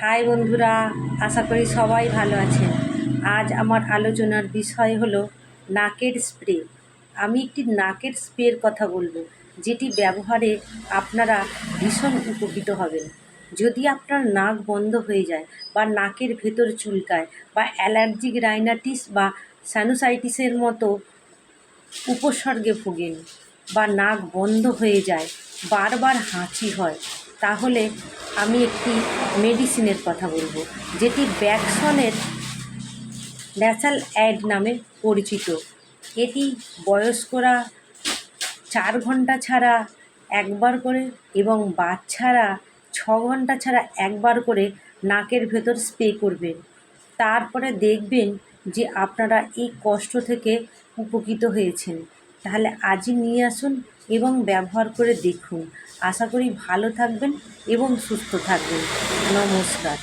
High বন্ধুরা, আশা করি সবাই ভালো আছেন। আজ আমার আলোচনার বিষয় হলো নাকের স্প্রে। আমি একটি নাকের স্প্রের কথা বলবো, যেটি ব্যবহারে আপনারা ভীষণ উপকৃত হবেন। যদি আপনার নাক বন্ধ হয়ে যায় বা নাকের ভেতর চুলকায় বা অ্যালার্জিক রাইনাইটিস বা সাইনোসাইটিসের মতো উপসর্গে ভোগেন বা নাক বন্ধ হয়ে যায়, বারবার হাঁচি হয়, তাহলে আমি একটি মেডিসিনের কথা বলবো, যেটি ব্যাকসনের ন্যাসাল অ্যাড নামে পরিচিত। এটি বয়স্করা 4 ঘন্টা ছাড়া একবার করে এবং বাচ্চারা 6 ঘন্টা ছাড়া একবার করে নাকের ভেতর স্প্রে করবেন। তারপরে দেখবেন যে আপনারা এই কষ্ট থেকে উপকৃত হয়েছেন। তাহলে আজই নিয়ে আসুন এবং ব্যবহার করে দেখুন। আশা করি ভালো থাকবেন এবং সুস্থ থাকবেন। নমস্কার।